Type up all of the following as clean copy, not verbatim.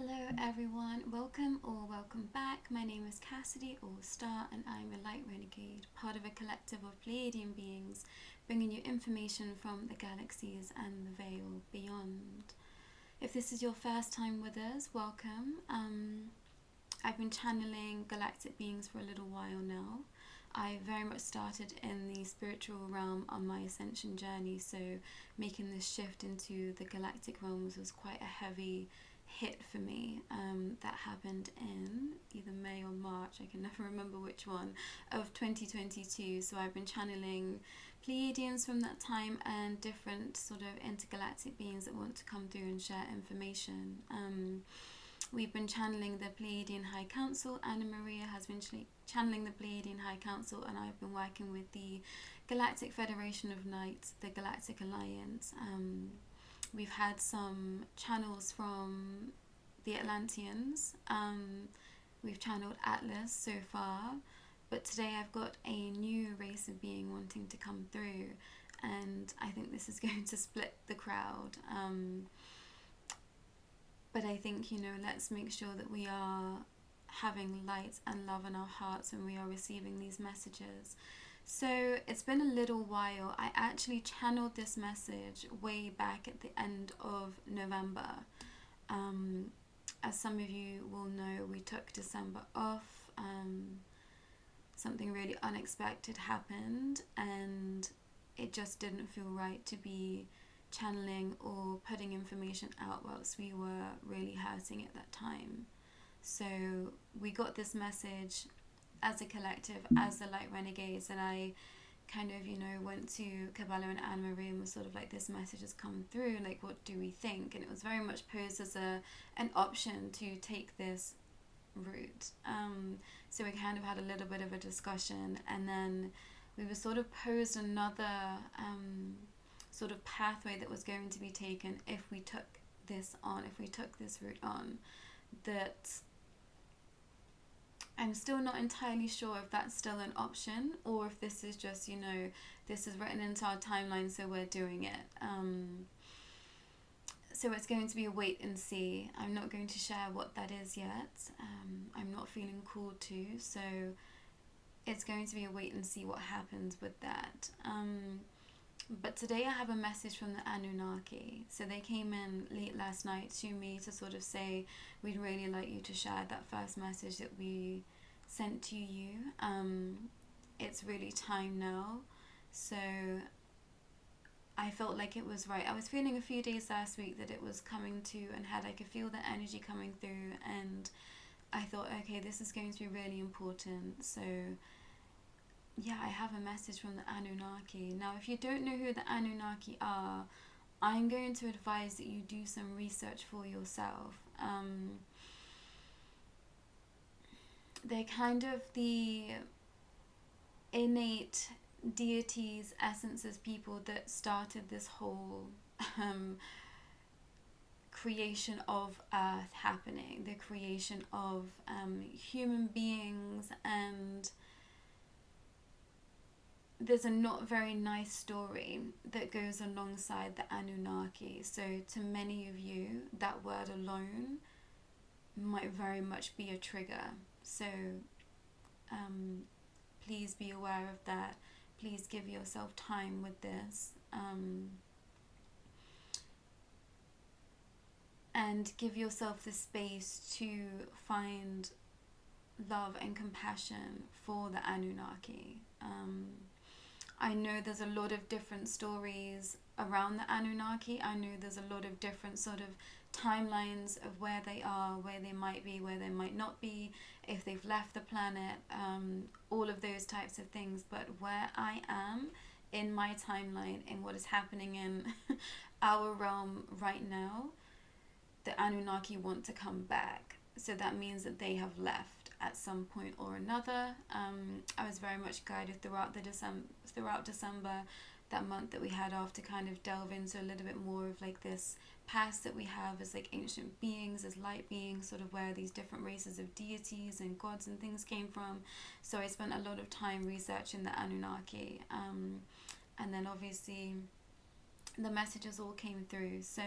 Hello everyone, welcome or welcome back. My name is Cassidy or Starr and I'm a Light Renegade, part of a collective of Pleiadian beings, bringing you information from the galaxies and the veil beyond. If this is your first time with us, welcome. I've been channeling galactic beings for a little while now. I very much started in the spiritual realm on my ascension journey, so making this shift into the galactic realms was quite a heavy hit for me. That happened in either May or March, I can never remember which one, of 2022. So I've been channeling Pleiadians from that time and different sort of intergalactic beings that want to come through and share information. We've been channeling the Pleiadian High Council. Anna-Maria has been channeling the Pleiadian High Council, and I've been working with the Galactic Federation of Knights, the Galactic Alliance. We've had some channels from the Atlanteans. We've channeled Atlas so far, but today I've got a new race of being wanting to come through, and I think this is going to split the crowd. But I think, let's make sure that we are having light and love in our hearts when we are receiving these messages. So it's been a little while. I actually channeled this message way back at the end of November. As some of you will know, we took December off. Something really unexpected happened, and it just didn't feel right to be channeling or putting information out whilst we were really hurting at that time. So we got this message as a collective, as the Light Renegades, and I kind of, went to Kabbalah and Anna-Maria and was sort of like, this message has come through, like, what do we think? And it was very much posed as an option to take this route. So we kind of had a little bit of a discussion, and then we were sort of posed another sort of pathway that was going to be taken if we took this route on, that I'm still not entirely sure if that's still an option, or if this is just, this is written into our timeline, so we're doing it. So it's going to be a wait and see. I'm not going to share what that is yet. I'm not feeling called to, so it's going to be a wait and see what happens with that. But today I have a message from the Anunnaki. So they came in late last night to me to sort of say, we'd really like you to share that first message that we sent to you. It's really time now. So I felt like it was right. I was feeling a few days last week that it was coming to, and I could feel the energy coming through, and I thought, okay, this is going to be really important. So yeah, I have a message from the Anunnaki. Now, if you don't know who the Anunnaki are, I'm going to advise that you do some research for yourself. They're kind of the innate deities, essences, people that started this whole creation of Earth happening, the creation of human beings, and there's a not very nice story that goes alongside the Anunnaki. So to many of you, that word alone might very much be a trigger. So please be aware of that. Please give yourself time with this. And give yourself the space to find love and compassion for the Anunnaki. I know there's a lot of different stories around the Anunnaki. I know there's a lot of different sort of timelines of where they are, where they might be, where they might not be, if they've left the planet, all of those types of things. But where I am in my timeline, in what is happening in our realm right now, the Anunnaki want to come back. So that means that they have left at some point or another. I was very much guided throughout December, that month that we had off, to kind of delve into a little bit more of like this past that we have as like ancient beings, as light beings, sort of where these different races of deities and gods and things came from. So I spent a lot of time researching the Anunnaki, and then obviously the messages all came through. So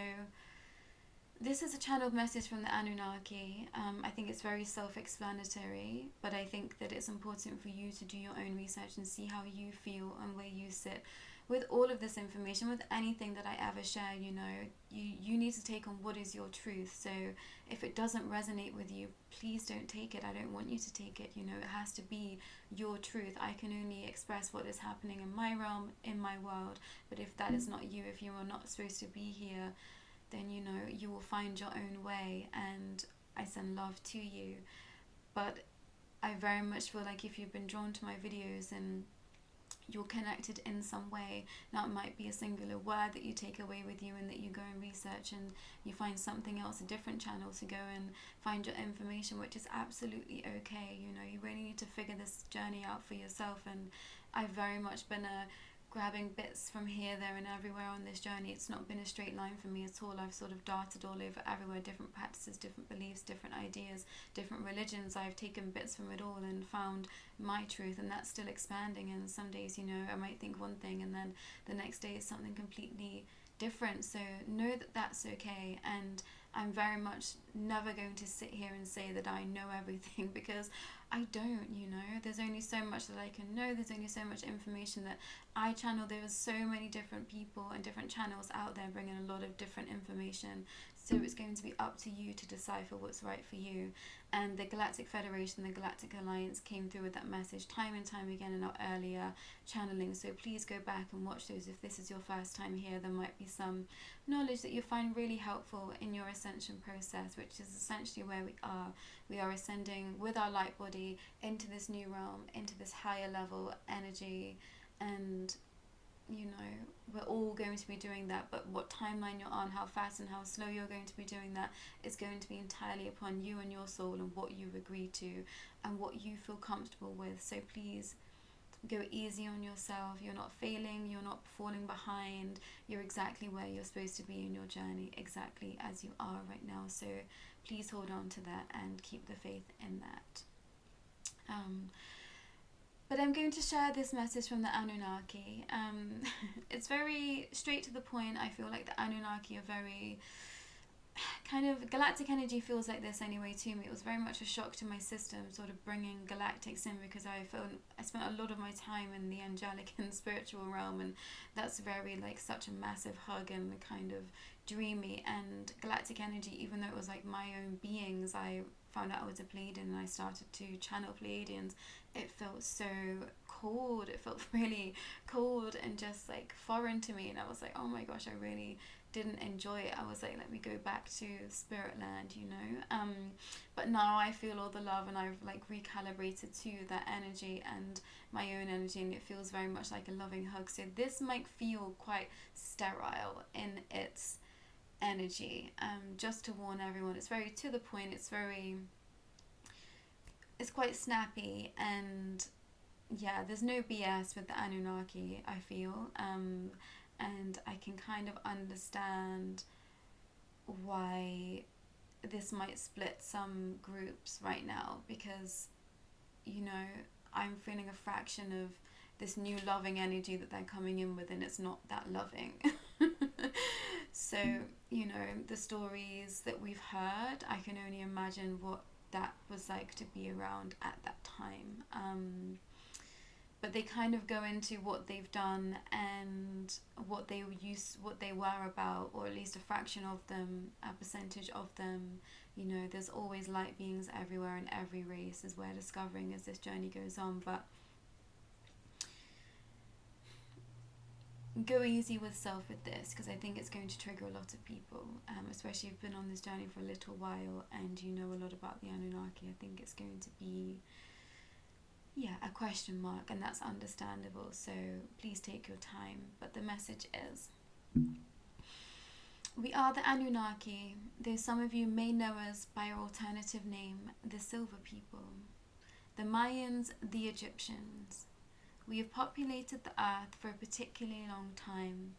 This is a channeled message from the Anunnaki. I think it's very self-explanatory, but I think that it's important for you to do your own research and see how you feel and where you sit with all of this information, with anything that I ever share. You know, you need to take on what is your truth. So if it doesn't resonate with you, please don't take it. I don't want you to take it. You know, it has to be your truth. I can only express what is happening in my realm, in my world. But if that is not you, if you are not supposed to be here, then, you know, you will find your own way, and I send love to you. But I very much feel like if you've been drawn to my videos and you're connected in some way, now it might be a singular word that you take away with you and that you go and research and you find something else, a different channel to go and find your information, which is absolutely okay. You know, you really need to figure this journey out for yourself, and I've very much been grabbing bits from here, there and everywhere on this journey. It's not been a straight line for me at all. I've sort of darted all over everywhere, different practices, different beliefs, different ideas, different religions. I've taken bits from it all and found my truth, and that's still expanding. And some days, you know, I might think one thing and then the next day is something completely different. So know that that's okay, and I'm very much never going to sit here and say that I know everything, because I don't. You know, there's only so much that I can know. There's only so much information that I channel. There are so many different people and different channels out there bringing a lot of different information. So it's going to be up to you to decipher what's right for you. And the Galactic Federation, the Galactic Alliance came through with that message time and time again in our earlier channeling. So please go back and watch those. If this is your first time here, there might be some knowledge that you find really helpful in your ascension process, which is essentially where we are. We are ascending with our light body into this new realm, into this higher level energy, and you know, we're all going to be doing that, but what timeline you're on, how fast and how slow you're going to be doing that is going to be entirely upon you and your soul and what you agree to and what you feel comfortable with. So please go easy on yourself. You're not failing, you're not falling behind, you're exactly where you're supposed to be in your journey, exactly as you are right now. So please hold on to that and keep the faith in that. But I'm going to share this message from the Anunnaki. It's very straight to the point. I feel like the Anunnaki are very kind of, galactic energy feels like this anyway to me. It was very much a shock to my system, sort of bringing galactics in, because I spent a lot of my time in the angelic and spiritual realm, and that's very like such a massive hug and kind of dreamy. And galactic energy, even though it was like my own beings, I found out I was a Pleiadian and I started to channel Pleiadians. It felt so cold. It felt really cold and just like foreign to me, and I was like, oh my gosh, I really didn't enjoy it. I was like, let me go back to spirit land, you know. But now I feel all the love, and I've like recalibrated to that energy and my own energy, and it feels very much like a loving hug. So this might feel quite sterile in its energy, just to warn everyone. It's very to the point, it's quite snappy, and yeah, there's no BS with the Anunnaki, I feel, and I can kind of understand why this might split some groups right now, because, you know, I'm feeling a fraction of this new loving energy that they're coming in with, and it's not that loving. So, you know, the stories that we've heard, I can only imagine what that was like to be around at that time. But they kind of go into what they've done and what they were about, or at least a fraction of them, a percentage of them. You know, there's always light beings everywhere in every race, as we're discovering as this journey goes on. But go easy with self with this, because I think it's going to trigger a lot of people, especially if you've been on this journey for a little while and you know a lot about the Anunnaki. I think it's going to be, yeah, a question mark, and that's understandable. So please take your time. But the message is, we are the Anunnaki, though some of you may know us by our alternative name, the Silver People, the Mayans, the Egyptians. We have populated the earth for a particularly long time.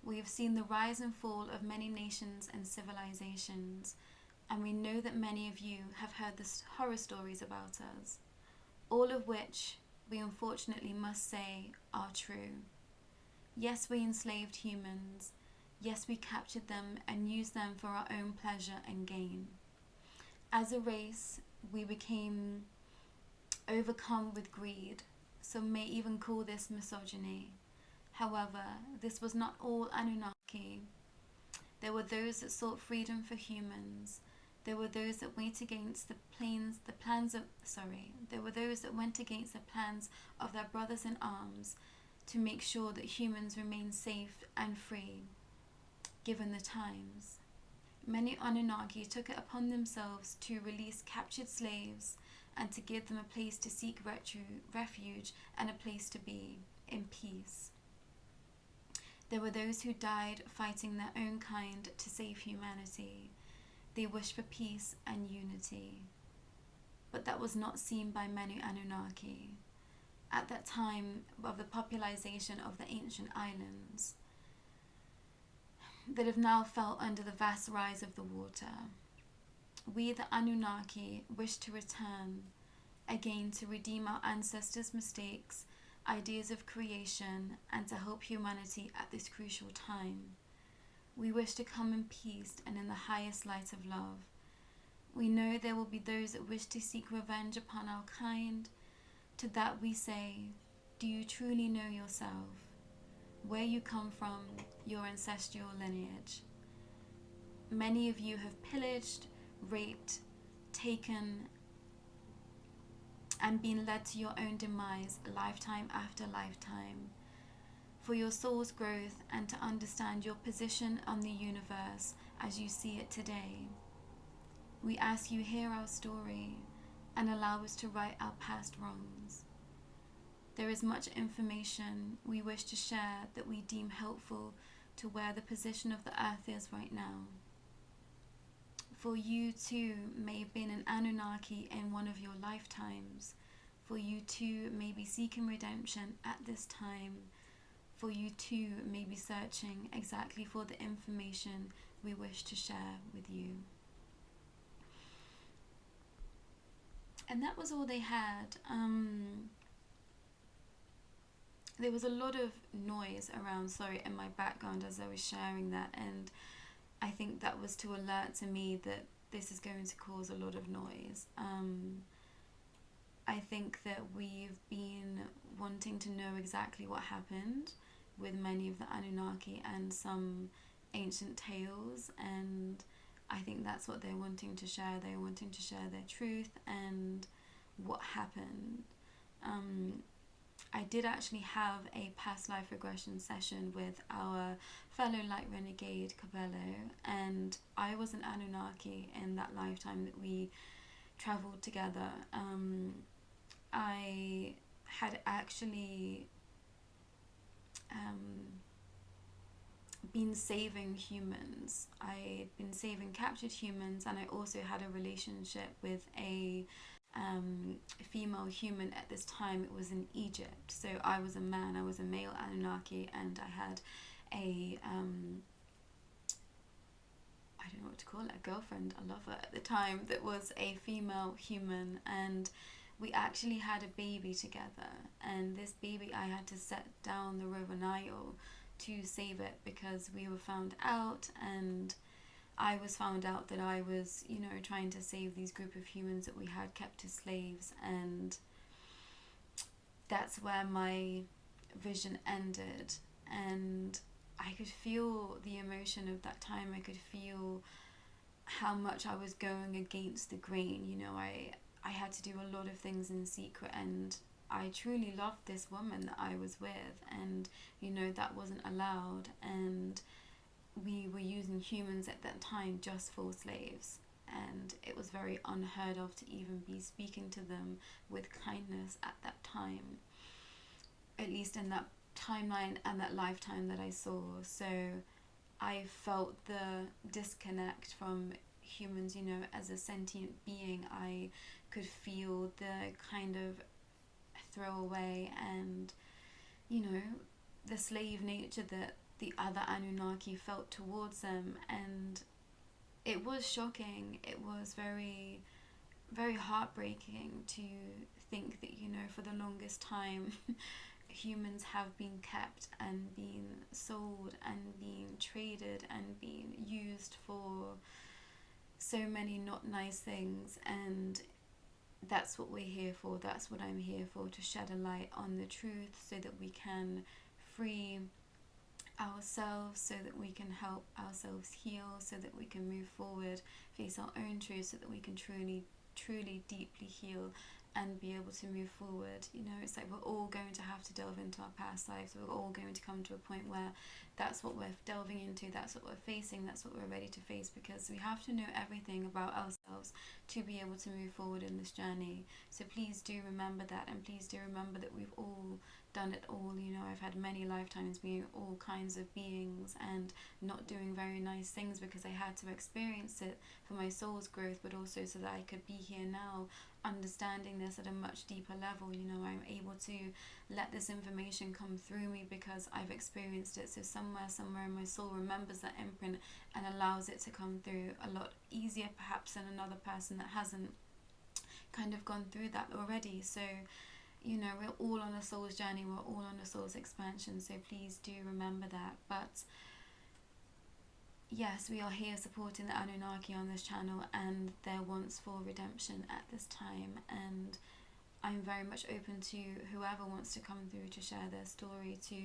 We have seen the rise and fall of many nations and civilizations, and we know that many of you have heard the horror stories about us, all of which we unfortunately must say are true. Yes, we enslaved humans. Yes, we captured them and used them for our own pleasure and gain. As a race, we became overcome with greed, some may even call this misogyny. However, this was not all Anunnaki. There were those that sought freedom for humans. There were those that went against there were those that went against the plans of their brothers in arms to make sure that humans remained safe and free, given the times. Many Anunnaki took it upon themselves to release captured slaves and to give them a place to seek refuge and a place to be in peace. There were those who died fighting their own kind to save humanity. They wished for peace and unity. But that was not seen by many Anunnaki at that time of the popularization of the ancient islands that have now fell under the vast rise of the water. We, the Anunnaki, wish to return again to redeem our ancestors' mistakes, ideas of creation, and to help humanity at this crucial time. We wish to come in peace and in the highest light of love. We know there will be those that wish to seek revenge upon our kind. To that we say, do you truly know yourself? Where you come from, your ancestral lineage. Many of you have pillaged, raped, taken, and been led to your own demise lifetime after lifetime. For your soul's growth and to understand your position on the universe as you see it today, we ask you hear our story and allow us to right our past wrongs. There is much information we wish to share that we deem helpful to where the position of the earth is right now. For you too may have been an Anunnaki in one of your lifetimes. For you too may be seeking redemption at this time. For you too may be searching exactly for the information we wish to share with you. And that was all they had. There was a lot of noise around, in my background as I was sharing that, and I think that was to alert to me that this is going to cause a lot of noise. I think that we've been wanting to know exactly what happened with many of the Anunnaki and some ancient tales, and I think that's what they're wanting to share. They're wanting to share their truth and what happened. I did actually have a past life regression session with our fellow Light Renegade Cabello, and I was an Anunnaki in that lifetime that we travelled together. I had actually been saving humans. I'd been saving captured humans, and I also had a relationship with a female human at this time. It was in Egypt. So I was a man, I was a male Anunnaki, and I had a I don't know what to call it, a girlfriend, a lover at the time that was a female human, and we actually had a baby together. And this baby, I had to set down the River Nile to save it because we were found out, and I was found out that I was, trying to save these group of humans that we had kept as slaves, and that's where my vision ended. And I could feel the emotion of that time. I could feel how much I was going against the grain. I had to do a lot of things in secret, and I truly loved this woman that I was with, and that wasn't allowed, and we were using humans at that time just for slaves, and it was very unheard of to even be speaking to them with kindness at that time, at least in that timeline and that lifetime that I saw. So I felt the disconnect from humans, as a sentient being. I could feel the kind of throwaway and the slave nature that the other Anunnaki felt towards them, and it was shocking. It was very, very heartbreaking to think that for the longest time humans have been kept and been sold and been traded and been used for so many not nice things, and that's what we're here for. That's what I'm here for, to shed a light on the truth so that we can free ourselves, so that we can help ourselves heal, so that we can move forward, face our own truth, so that we can truly deeply heal and be able to move forward. You know, it's like we're all going to have to delve into our past lives. We're all going to come to a point where that's what we're delving into, that's what we're facing, that's what we're ready to face, because we have to know everything about ourselves to be able to move forward in this journey. So please do remember that, and please do remember that we've all done it all. You know, I've had many lifetimes being all kinds of beings and not doing very nice things, because I had to experience it for my soul's growth, but also so that I could be here now understanding this at a much deeper level. You know, I'm able to let this information come through me because I've experienced it. So somewhere in my soul remembers that imprint and allows it to come through a lot easier perhaps than another person that hasn't kind of gone through that already. So, you know, we're all on a soul's journey, we're all on a soul's expansion, so please do remember that. But yes, we are here supporting the Anunnaki on this channel and their wants for redemption at this time, and I'm very much open to whoever wants to come through to share their story, to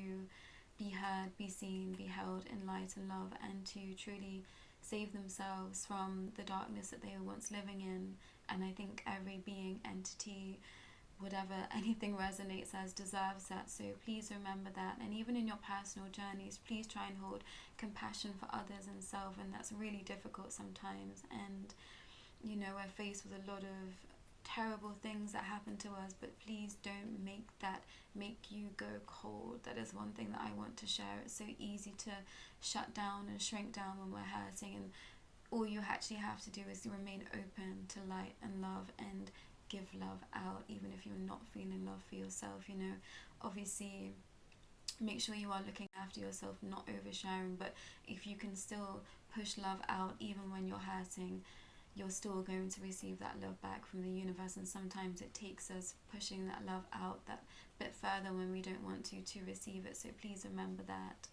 be heard, be seen, be held in light and love, and to truly save themselves from the darkness that they were once living in. And I think every being, entity, whatever, anything resonates as deserves that. So please remember that. And even in your personal journeys, please try and hold compassion for others and self. And that's really difficult sometimes. And, you know, we're faced with a lot of terrible things that happen to us, but please don't make that make you go cold. That is one thing that I want to share. It's so easy to shut down and shrink down when we're hurting, and all you actually have to do is remain open to light and love and give love out, even if you're not feeling love for yourself. You know, obviously make sure you are looking after yourself, not oversharing, but if you can still push love out even when you're hurting, you're still going to receive that love back from the universe. And sometimes it takes us pushing that love out that bit further when we don't want to receive it. So please remember that.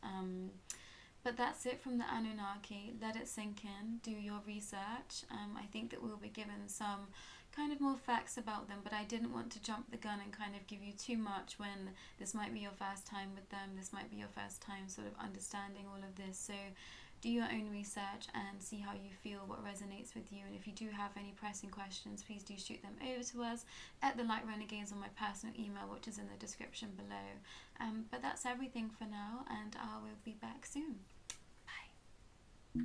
But that's it from the Anunnaki. Let it sink in. Do your research. I think that we'll be given some kind of more facts about them, but I didn't want to jump the gun and kind of give you too much when this might be your first time with them. This might be your first time sort of understanding all of this. So do your own research and see how you feel, what resonates with you. And if you do have any pressing questions, please do shoot them over to us at the Light Renegades on my personal email, which is in the description below. But that's everything for now, and I will be back soon. Bye.